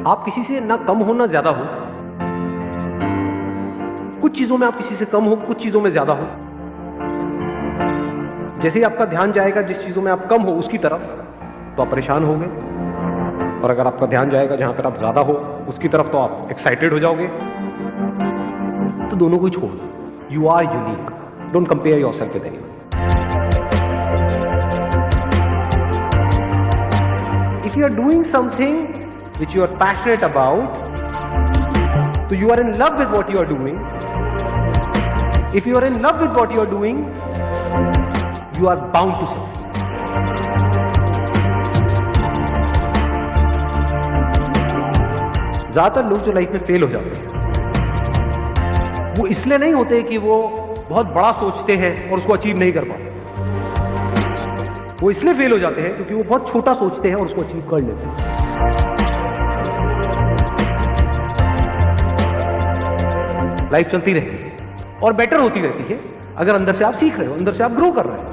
आप किसी से ना कम हो ना ज्यादा हो। कुछ चीजों में आप किसी से कम हो, कुछ चीजों में ज्यादा हो। जैसे ही आपका ध्यान जाएगा जिस चीजों में आप कम हो उसकी तरफ, तो आप परेशान होंगे, और अगर आपका ध्यान जाएगा जहां पर आप ज्यादा हो उसकी तरफ, तो आप एक्साइटेड हो जाओगे। तो दोनों को ही छोड़ दो। You are unique, don't compare yourself with anyone. If you are doing something which you are passionate about, so you are in love with what you are doing. If you are in love with what you are doing, you are bound to succeed. ज्यादातर लोग जो life में fail हो जाते हैं, वो इसलिए नहीं होते कि वो बहुत बड़ा सोचते हैं और उसको अचीव नहीं कर पाते। वो इसलिए फेल हो जाते हैं क्योंकि वो बहुत छोटा सोचते हैं और उसको अचीव कर लेते हैं। लाइफ चलती रहती है और बेटर होती रहती है अगर अंदर से आप सीख रहे हो, अंदर से आप ग्रो कर रहे हो।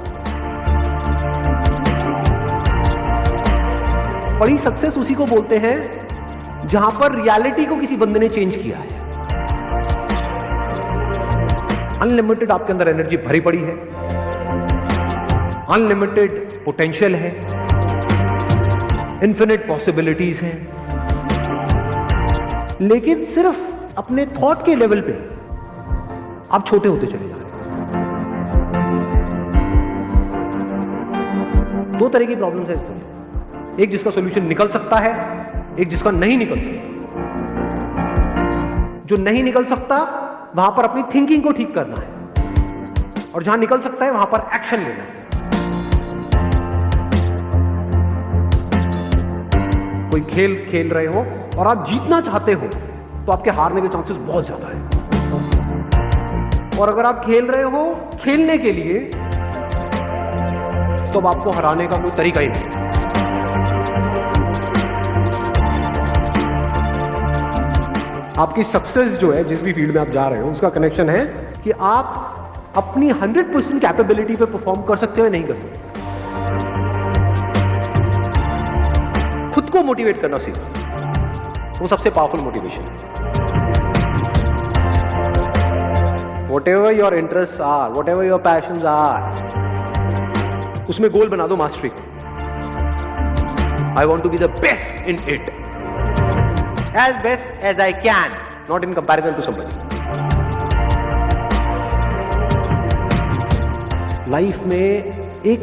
बड़ी सक्सेस उसी को बोलते हैं जहां पर रियलिटी को किसी बंदे ने चेंज किया है। अनलिमिटेड आपके अंदर एनर्जी भरी पड़ी है, अनलिमिटेड पोटेंशियल है, इन्फिनिट पॉसिबिलिटीज हैं, लेकिन सिर्फ अपने थॉट के लेवल पे आप छोटे होते चले जा रहे हैं। दो तरह की प्रॉब्लम्स है इस दुनिया, एक जिसका सॉल्यूशन निकल सकता है, एक जिसका नहीं निकल सकता। जो नहीं निकल सकता वहां पर अपनी थिंकिंग को ठीक करना है, और जहां निकल सकता है वहां पर एक्शन लेना है। कोई खेल खेल रहे हो और आप जीतना चाहते हो तो आपके हारने के चांसेस बहुत ज्यादा है, और अगर आप खेल रहे हो खेलने के लिए तो अब आपको हराने का कोई तरीका ही नहीं। आपकी सक्सेस जो है जिस भी फील्ड में आप जा रहे हो उसका कनेक्शन है कि आप अपनी 100% कैपेबिलिटी पे परफॉर्म कर सकते हो या नहीं कर सकते। खुद को मोटिवेट करना सीखो, वो सबसे पावरफुल मोटिवेशन है। Whatever your interests are, whatever your passions are, उसमें गोल बना दो mastery. I want to be the best in it, as best as I can, not in comparison to somebody. Life में एक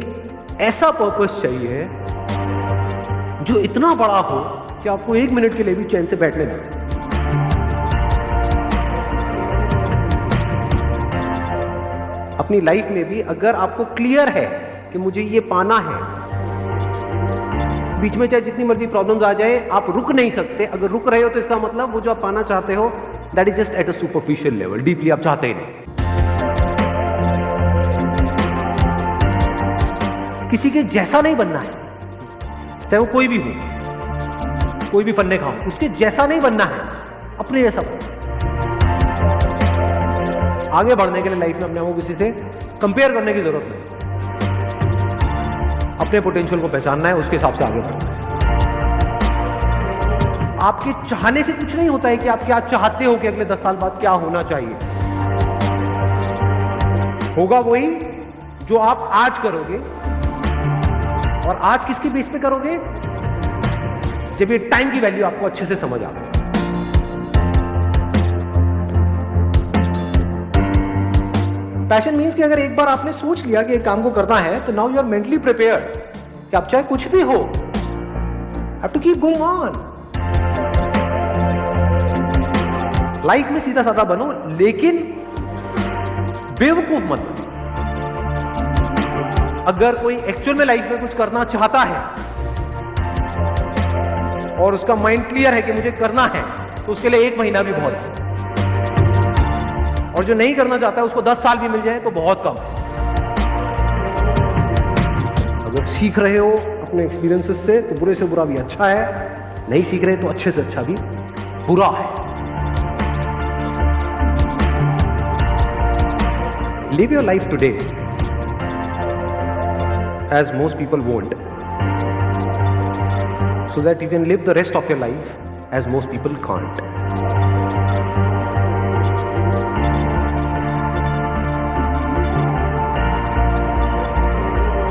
ऐसा पर्पस चाहिए जो इतना बड़ा हो कि आपको एक मिनट के लिए भी चैन से बैठने लगे। अपनी लाइफ में भी अगर आपको क्लियर है कि मुझे ये पाना है, बीच में चाहे जितनी मर्जी प्रॉब्लम्स आ जाए आप रुक नहीं सकते। अगर रुक रहे हो तो इसका मतलब वो जो आप पाना चाहते हो that is just at a superficial level, deeply आप चाहते ही नहीं। किसी के जैसा नहीं बनना है, चाहे वो कोई भी हो, कोई भी फन्ने खाओ, उसके जैसा नहीं बनना है, अपने जैसा बनना। आगे बढ़ने के लिए लाइफ में अपने आप को किसी से कंपेयर करने की जरूरत नहीं, अपने पोटेंशियल को पहचानना है, उसके हिसाब से आगे बढ़ना है। आपके चाहने से कुछ नहीं होता है कि आप क्या चाहते हो कि अगले 10 साल बाद क्या होना चाहिए। होगा वही जो आप आज करोगे, और आज किसके बेस पे करोगे, जब ये टाइम की वैल्यू आपको अच्छे से समझ आ गई। पैशन मीन्स कि अगर एक बार आपने सोच लिया कि एक काम को करना है तो now you are mentally prepared कि आप चाहे कुछ भी हो, have to keep going on. Life में सीधा साधा बनो, लेकिन बेवकूफ मत बनो। अगर कोई एक्चुअल में लाइफ में कुछ करना चाहता है और उसका माइंड क्लियर है कि मुझे करना है, तो उसके लिए 1 महीना भी बहुत है, और जो नहीं करना चाहता है उसको 10 साल भी मिल जाए तो बहुत कम है। अगर सीख रहे हो अपने एक्सपीरियंसेस से तो बुरे से बुरा भी अच्छा है, नहीं सीख रहे तो अच्छे से अच्छा भी बुरा है। Live your life today as most people won't, so that you can live the rest of your life as most people can't.